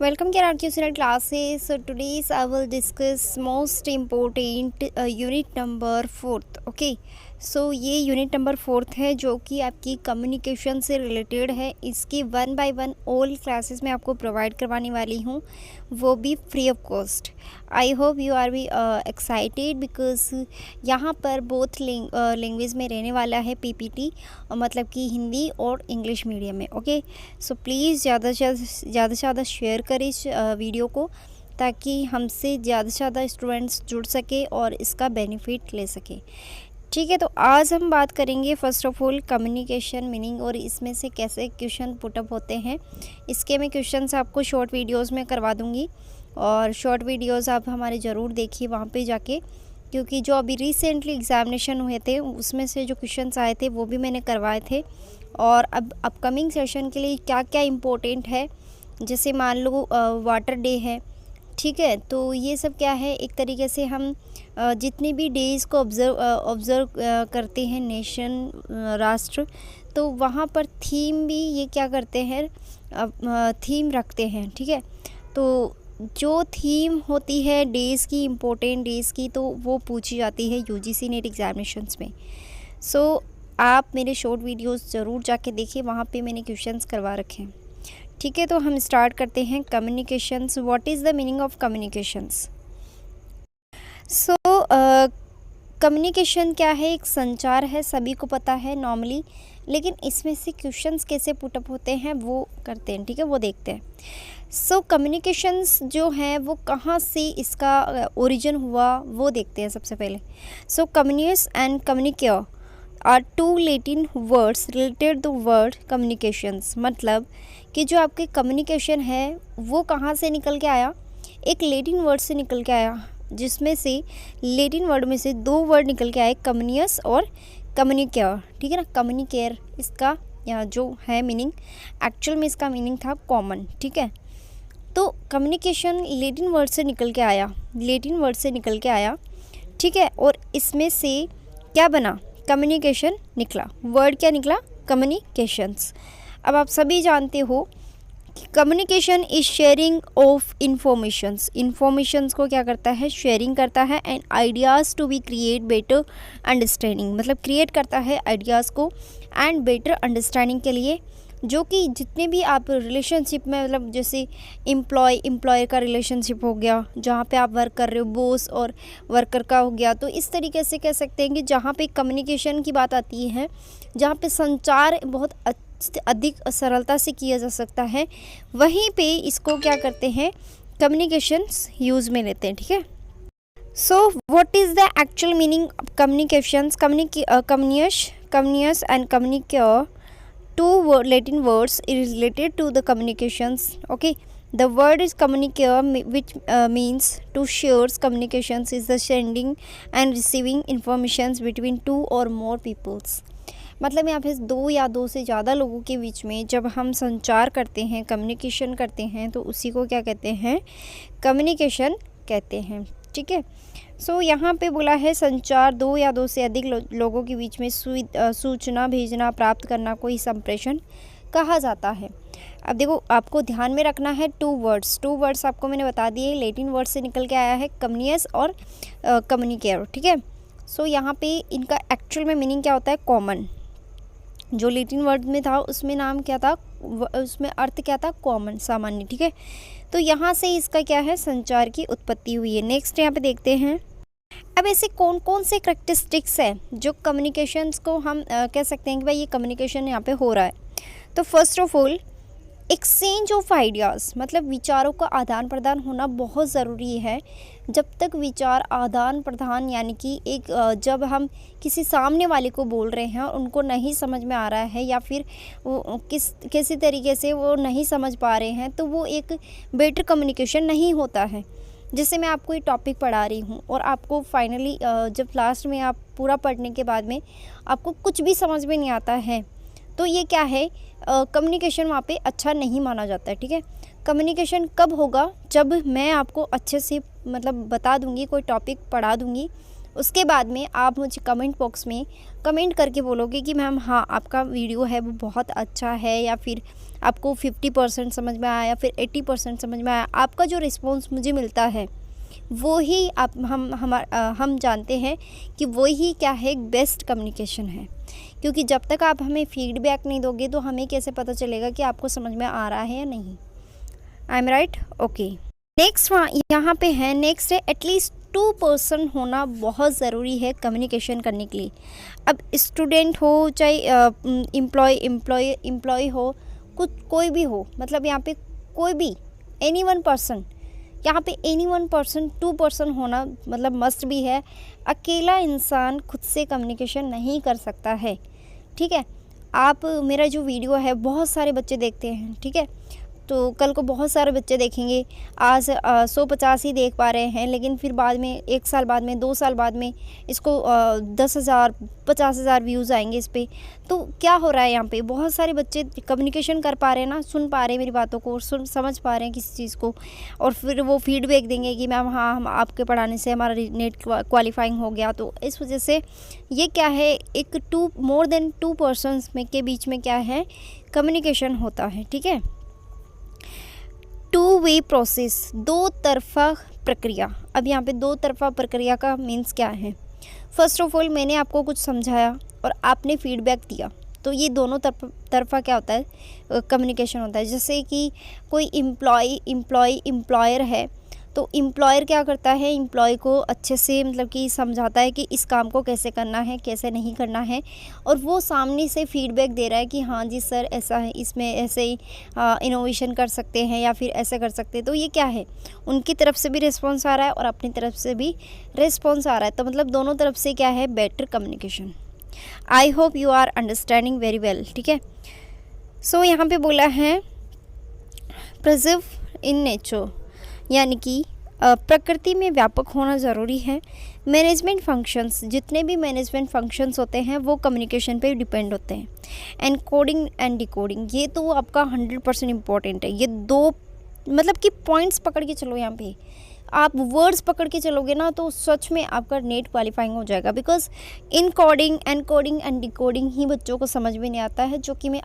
Welcome to our QCNet classes. So today's I will discuss most important unit number 4th. Okay. सो ये unit number 4th है जो कि आपकी communication से related है। इसकी 1 बाय 1 ऑल क्लासेस में आपको प्रोवाइड करवाने वाली हूँ, वो भी free of cost. I hope you R be excited because यहाँ पर बोथ लैंग्वेज में रहने वाला है पीपीटी, मतलब कि हिंदी और इंग्लिश मीडियम में। ओके, सो प्लीज़ ज़्यादा से ज़्यादा शेयर करें इस वीडियो को, ताकि हमसे ज़्यादा से ज़्यादा स्टूडेंट्स जुड़ सके और इसका बेनिफिट ले सके। ठीक है, तो आज हम बात करेंगे first of all communication meaning और इसमें से कैसे क्वेश्चन पुटअप होते हैं। इसके मैं क्वेश्चंस आपको शॉर्ट वीडियोस में करवा दूंगी और शॉर्ट वीडियोस आप हमारे ज़रूर देखिए वहाँ पे जाके, क्योंकि जो अभी रिसेंटली एग्जामिनेशन हुए थे उसमें से जो क्वेश्चंस आए थे वो भी मैंने करवाए थे। और अब अपकमिंग सेशन के लिए क्या क्या इम्पोर्टेंट है, जैसे मान लो वाटर डे है, ठीक है, तो ये सब क्या है, एक तरीके से हम जितने भी डेज़ को ऑब्ज़र्व करते हैं नेशन राष्ट्र, तो वहाँ पर थीम भी ये क्या करते हैं, थीम रखते हैं। ठीक है, तो जो थीम होती है डेज़ की, इम्पोर्टेंट डेज़ की, तो वो पूछी जाती है यूजीसी नेट एग्जामिनेशंस में। सो आप मेरे शॉर्ट वीडियोस ज़रूर जाके देखिए, वहाँ पे मैंने क्वेश्चंस करवा रखे हैं। ठीक है, तो हम स्टार्ट करते हैं। Communications, what is the meaning of communications? So communication क्या है? एक संचार है, सभी को पता है नॉर्मली, लेकिन इसमें से क्वेश्चंस कैसे पुटअप होते हैं वो करते हैं। ठीक है, वो देखते हैं। सो कम्युनिकेशंस जो हैं वो कहाँ से इसका ओरिजिन हुआ वो देखते हैं सबसे पहले। So communis and communicare are two Latin words related to word communications. मतलब कि जो आपके कम्युनिकेशन है वो कहाँ से निकल के आया, एक लैटिन वर्ड से निकल के आया, जिसमें से लैटिन वर्ड में से दो वर्ड निकल के आए, कम्युनियस और कम्युनिकेयर। ठीक है ना, कम्युनिकेयर इसका या जो है मीनिंग, एक्चुअल में इसका मीनिंग था कॉमन। ठीक है, तो कम्युनिकेशन लैटिन वर्ड से निकल के आया, लैटिन वर्ड से निकल के आया। ठीक है, और इसमें से क्या बना, कम्युनिकेशन निकला। वर्ड क्या निकला, कम्युनिकेशंस। अब आप सभी जानते हो कि communication is sharing of informations को क्या करता है, शेयरिंग करता है, and ideas to be create better understanding, मतलब क्रिएट करता है आइडियाज़ को एंड बेटर अंडरस्टैंडिंग के लिए। जो कि जितने भी आप रिलेशनशिप में, मतलब जैसे एम्प्लॉयर का रिलेशनशिप हो गया, जहाँ पे आप वर्क कर रहे हो, बॉस और वर्कर का हो गया, तो इस तरीके से कह सकते हैं कि जहाँ पे कम्युनिकेशन की बात आती है, जहाँ पे संचार बहुत अधिक सरलता से किया जा सकता है, वहीं पे इसको क्या करते हैं, कम्युनिकेशंस यूज़ में लेते हैं। ठीक है, so what is the actual meaning of communications? Communis and communicare, two Latin words related to the communications. Okay, the word is communicare, which means to share. Communications is the sending and receiving informations between two or more peoples. मतलब यहाँ पे दो या दो से ज़्यादा लोगों के बीच में जब हम संचार करते हैं, कम्युनिकेशन करते हैं, तो उसी को क्या कहते हैं, कम्युनिकेशन कहते हैं। ठीक है, सो यहाँ पे बोला है संचार दो या दो से अधिक लोगों के बीच में सूचना भेजना, प्राप्त करना, कोई संप्रेषण कहा जाता है। अब देखो, आपको ध्यान में रखना है टू वर्ड्स आपको मैंने बता दिए, लैटिन वर्ड से निकल के आया है, कम्युनियस और कम्युनिकेयर। ठीक है, सो यहाँ पे इनका एक्चुअल में मीनिंग क्या होता है, कॉमन। जो लैटिन वर्ड में था उसमें नाम क्या था, उसमें अर्थ क्या था, कॉमन, सामान्य। ठीक है, तो यहाँ से इसका क्या है, संचार की उत्पत्ति हुई है। नेक्स्ट यहाँ पे देखते हैं, अब ऐसे कौन कौन से करैक्टरिस्टिक्स हैं जो कम्युनिकेशंस को हम कह सकते हैं कि भाई ये कम्युनिकेशन यहाँ पे हो रहा है। तो first of all exchange of ideas, मतलब विचारों का आदान प्रदान होना बहुत ज़रूरी है। जब तक विचार आदान प्रदान, यानी कि एक जब हम किसी सामने वाले को बोल रहे हैं और उनको नहीं समझ में आ रहा है, या फिर वो किसी तरीके से वो नहीं समझ पा रहे हैं, तो वो एक बेटर कम्युनिकेशन नहीं होता है। जैसे मैं आपको ये टॉपिक पढ़ा रही हूँ और आपको फाइनली जब लास्ट में आप पूरा पढ़ने के बाद में आपको कुछ भी समझ में नहीं आता है, तो ये क्या है, कम्युनिकेशन वहाँ पे अच्छा नहीं माना जाता है। ठीक है, कम्युनिकेशन कब होगा, जब मैं आपको अच्छे से मतलब बता दूँगी, कोई टॉपिक पढ़ा दूँगी, उसके बाद में आप मुझे कमेंट बॉक्स में कमेंट करके बोलोगे कि मैम हाँ आपका वीडियो है वो बहुत अच्छा है, या फिर आपको 50% समझ में आया या फिर 80% समझ में आया। आपका जो रिस्पॉन्स मुझे मिलता है वो ही हम जानते हैं कि वो ही क्या है बेस्ट कम्युनिकेशन है। क्योंकि जब तक आप हमें फीडबैक नहीं दोगे तो हमें कैसे पता चलेगा कि आपको समझ में आ रहा है या नहीं। I am right? Okay. Next यहाँ पे है, नेक्स्ट है एटलीस्ट 2 पर्सन होना बहुत ज़रूरी है कम्युनिकेशन करने के लिए। अब स्टूडेंट हो चाहे एम्प्लॉय हो, कुछ कोई भी हो, मतलब यहाँ पे कोई भी एनी वन पर्सन, यहाँ पे एनी वन पर्सन 2 पर्सन होना मतलब मस्ट भी है। अकेला इंसान खुद से कम्युनिकेशन नहीं कर सकता है, ठीक है। आप मेरा जो वीडियो है बहुत सारे बच्चे देखते हैं, ठीक है, तो कल को बहुत सारे बच्चे देखेंगे। आज 150 ही देख पा रहे हैं, लेकिन फिर बाद में 1 साल बाद में 2 साल बाद में इसको 10,000 50,000 व्यूज़ आएंगे इस पर। तो क्या हो रहा है यहाँ पे, बहुत सारे बच्चे कम्युनिकेशन कर पा रहे हैं ना, सुन पा रहे हैं मेरी बातों को और समझ पा रहे हैं किसी चीज़ को, और फिर वो फीडबैक देंगे कि मैम हाँ हम आपके पढ़ाने से हमारा नेट क्वालिफाइंग हो गया। तो इस वजह से ये क्या है, एक मोर देन 2 पर्सन्स में के बीच में क्या है कम्युनिकेशन होता है, ठीक है। 2 वे प्रोसेस, 2 तरफा प्रक्रिया। अब यहाँ पे 2 तरफा प्रक्रिया का मीन्स क्या है। फर्स्ट ऑफ ऑल मैंने आपको कुछ समझाया और आपने फीडबैक दिया, तो ये दोनों तरफा क्या होता है कम्युनिकेशन होता है। जैसे कि कोई एम्प्लॉयर है, तो एम्प्लॉयर क्या करता है, एम्प्लॉय को अच्छे से मतलब कि समझाता है कि इस काम को कैसे करना है कैसे नहीं करना है, और वो सामने से फीडबैक दे रहा है कि हाँ जी सर ऐसा है, इसमें ऐसे ही इनोवेशन कर सकते हैं या फिर ऐसे कर सकते हैं। तो ये क्या है, उनकी तरफ से भी रिस्पॉन्स आ रहा है और अपनी तरफ से भी रिस्पॉन्स आ रहा है, तो मतलब दोनों तरफ से क्या है better communication. I hope you are understanding very well, ठीक है। सो यहाँ पे बोला है प्रिजर्व इन नेचर, यानी कि प्रकृति में व्यापक होना ज़रूरी है। मैनेजमेंट फंक्शंस, जितने भी मैनेजमेंट फंक्शंस होते हैं वो कम्युनिकेशन पे डिपेंड होते हैं। एनकोडिंग एंड डिकोडिंग, ये तो आपका 100% इम्पॉर्टेंट है। ये 2 मतलब कि पॉइंट्स पकड़ के चलो, यहाँ पे आप वर्ड्स पकड़ के चलोगे ना तो सच में आपका नेट क्वालिफाइंग हो जाएगा। Because encoding encoding and decoding ही बच्चों को समझ में नहीं आता है, जो कि मैं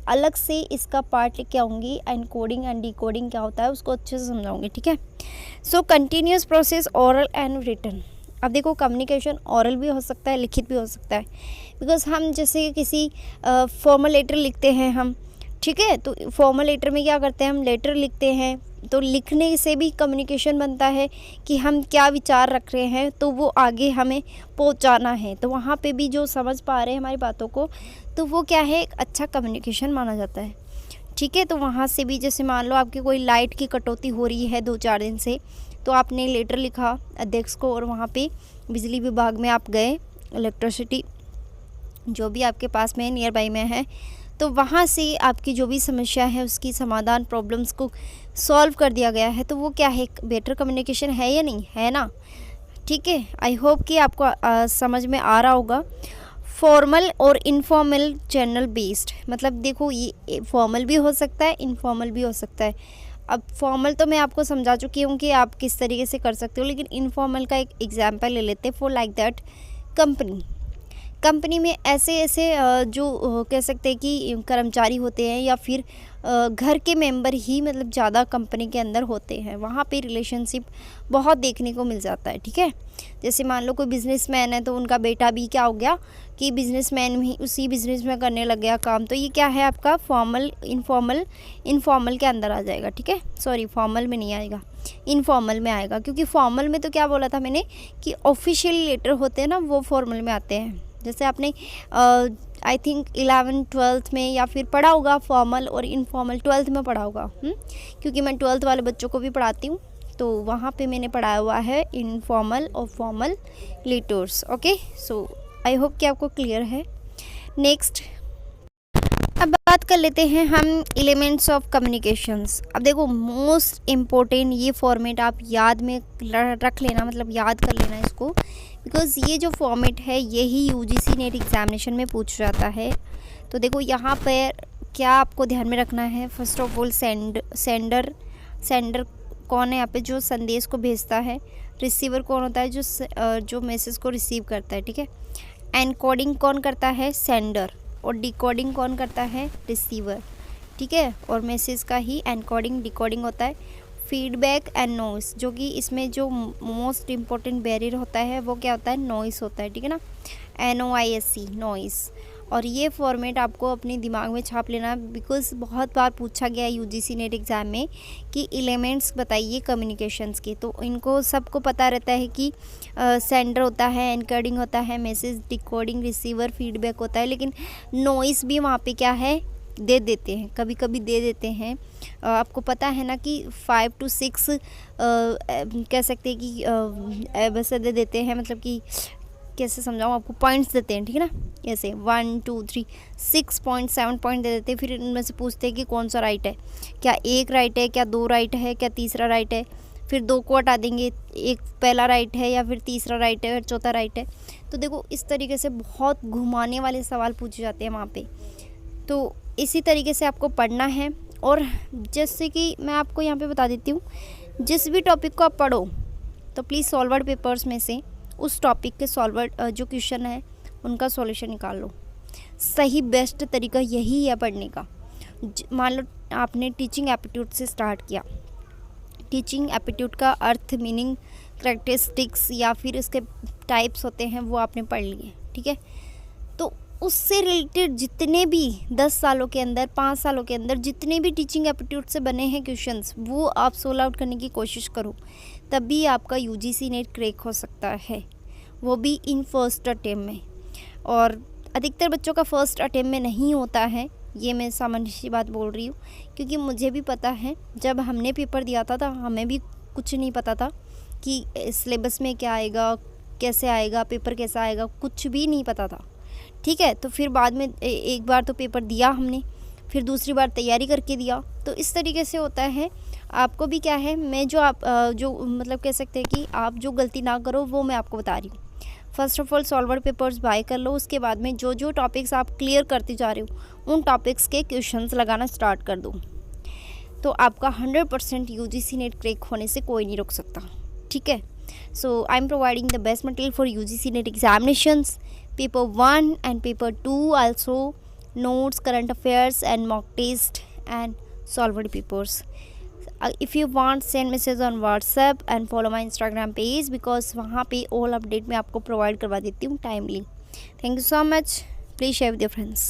अलग से इसका पार्ट लेके आऊँगी। एनकोडिंग एंड डिकोडिंग क्या होता है उसको अच्छे से समझाऊंगी, ठीक है। So continuous process oral and written. अब देखो कम्युनिकेशन ओरल भी हो सकता है, लिखित भी हो सकता है। बिकॉज हम जैसे किसी फॉर्मल लेटर लिखते हैं हम, ठीक है, तो फॉर्मल लेटर में क्या करते हैं हम लेटर लिखते हैं, तो लिखने से भी कम्युनिकेशन बनता है कि हम क्या विचार रख रहे हैं, तो वो आगे हमें पहुंचाना है। तो वहाँ पे भी जो समझ पा रहे हैं हमारी बातों को, तो वो क्या है एक अच्छा कम्युनिकेशन माना जाता है, ठीक है। तो वहाँ से भी जैसे मान लो आपकी कोई लाइट की कटौती हो रही है 2-4 दिन से, तो आपने लेटर लिखा अध्यक्ष को और वहाँ पे बिजली विभाग में आप गए, इलेक्ट्रिसिटी जो भी आपके पास में नियर बाई में है, तो वहाँ से आपकी जो भी समस्या है उसकी समाधान, प्रॉब्लम्स को सॉल्व कर दिया गया है। तो वो क्या है बेटर कम्युनिकेशन है या नहीं है ना, ठीक है। आई होप कि आपको समझ में आ रहा होगा। फॉर्मल और इनफॉर्मल चैनल बेस्ड, मतलब देखो ये फॉर्मल भी हो सकता है इनफॉर्मल भी हो सकता है। अब फॉर्मल तो मैं आपको समझा चुकी हूँ कि आप किस तरीके से कर सकते हो, लेकिन इनफॉर्मल का एक एग्जांपल ले लेते हैं। फॉर लाइक दैट कंपनी में ऐसे जो कह सकते हैं कि कर्मचारी होते हैं या फिर घर के मेंबर ही मतलब ज़्यादा कंपनी के अंदर होते हैं, वहाँ पे रिलेशनशिप बहुत देखने को मिल जाता है, ठीक है। जैसे मान लो कोई बिजनेसमैन है तो उनका बेटा भी क्या हो गया कि बिजनेसमैन ही उसी बिज़नेस में करने लग गया काम, तो ये क्या है आपका फॉर्मल इनफॉर्मल के अंदर आ जाएगा, ठीक है। सॉरी फॉर्मल में नहीं आएगा, इनफॉर्मल में आएगा, क्योंकि फॉर्मल में तो क्या बोला था मैंने कि ऑफिशियल लेटर होते हैं ना वो फॉर्मल में आते हैं। जैसे आपने आई थिंक 11th-12th में या फिर पढ़ा होगा फॉर्मल और इनफॉर्मल, 12th में पढ़ा होगा, क्योंकि मैं 12th वाले बच्चों को भी पढ़ाती हूँ, तो वहाँ पे मैंने पढ़ाया हुआ है इनफॉर्मल और formal letters. Okay, so I hope कि आपको क्लियर है। नेक्स्ट अब बात कर लेते हैं हम एलिमेंट्स ऑफ कम्युनिकेशंस। अब देखो मोस्ट इम्पोर्टेंट ये फॉर्मेट आप याद में रख लेना, मतलब याद कर लेना इसको, बिकॉज़ ये जो फॉर्मेट है यही यूजीसी नेट एग्जामिनेशन में पूछ जाता है। तो देखो यहाँ पर क्या आपको ध्यान में रखना है, फर्स्ट ऑफ ऑल सेंडर कौन है यहाँ पे जो संदेश को भेजता है, रिसीवर कौन होता है, जो मैसेज को रिसीव करता है, ठीक है। एनकोडिंग कौन करता है, सेंडर, और डिकोडिंग कौन करता है, रिसीवर, ठीक है। और मैसेज का ही एनकोडिंग डिकोडिंग होता है। फीडबैक एंड नॉइस, जो कि इसमें जो मोस्ट इम्पॉर्टेंट बैरियर होता है वो क्या होता है, नॉइस होता है, ठीक है ना, NOISE, नॉइस। और ये फॉर्मेट आपको अपने दिमाग में छाप लेना, बिकॉज बहुत बार पूछा गया है UGC नेट एग्ज़ाम में कि एलिमेंट्स बताइए कम्युनिकेशंस के। तो इनको सबको पता रहता है कि सेंडर होता है, एनकोडिंग होता है, मैसेज डिकोडिंग, रिसीवर, फीडबैक होता है, लेकिन नॉइस भी वहाँ पे क्या है, दे देते हैं, कभी कभी दे देते हैं। आपको पता है ना कि 5 to 6 कह सकते हैं कि वैसे दे देते हैं, मतलब कि कैसे समझाऊँ आपको, पॉइंट्स देते हैं, ठीक है ना, ऐसे 1 2 3 6 पॉइंट 7 पॉइंट दे देते हैं। फिर इनमें से पूछते हैं कि कौन सा राइट है, क्या एक राइट है, क्या दो राइट है, क्या तीसरा राइट है। फिर दो को हटा देंगे, एक पहला राइट है या फिर तीसरा राइट है और चौथा राइट है। तो देखो इस तरीके से बहुत घुमाने वाले सवाल पूछे जाते हैं वहाँ पे। तो इसी तरीके से आपको पढ़ना है। और जैसे कि मैं आपको यहाँ पे बता देती हूँ, जिस भी टॉपिक को आप पढ़ो तो प्लीज़ सॉल्वर्ड पेपर्स में से उस टॉपिक के सॉल्वर्ड जो क्वेश्चन है उनका सॉल्यूशन निकाल लो। सही बेस्ट तरीका यही है पढ़ने का। मान लो आपने टीचिंग एप्टीट्यूड से स्टार्ट किया, टीचिंग एप्टीट्यूड का अर्थ, मीनिंग, करैक्टरिस्टिक्स या फिर उसके टाइप्स होते हैं वो आपने पढ़ लिए, ठीक है। तो उससे रिलेटेड जितने भी 10 सालों के अंदर, 5 सालों के अंदर जितने भी टीचिंग एप्टीट्यूड से बने हैं क्वेश्चंस, वो आप सोल्व आउट करने की कोशिश करो, तभी आपका UGC नेट क्रैक हो सकता है, वो भी इन फर्स्ट अटेम्प्ट में। और अधिकतर बच्चों का फर्स्ट अटेम्प्ट में नहीं होता है, ये मैं सामान्य सी बात बोल रही हूँ, क्योंकि मुझे भी पता है जब हमने पेपर दिया था हमें भी कुछ नहीं पता था कि सिलेबस में क्या आएगा, कैसे आएगा, पेपर कैसा आएगा, कुछ भी नहीं पता था, ठीक है। तो फिर बाद में एक बार तो पेपर दिया हमने, फिर दूसरी बार तैयारी करके दिया। तो इस तरीके से होता है, आपको भी क्या है, मैं जो मतलब कह सकते हैं कि आप जो गलती ना करो वो मैं आपको बता रही हूँ। First of all solved papers buy कर लो, उसके बाद में जो जो टॉपिक्स आप क्लियर करते जा रहे हो उन टॉपिक्स के क्वेश्चंस लगाना स्टार्ट कर दो, तो आपका 100% UGC नेट क्रैक होने से कोई नहीं रोक सकता, ठीक है। So I am providing the best material for UGC NET examinations, paper 1 and paper 2 also, notes, current affairs and mock test and solved papers. If you want, send message on WhatsApp and follow my Instagram page, because वहाँ पे all update मैं आपको provide करवा देती हूँ timely. Thank you so much. Please share with your friends.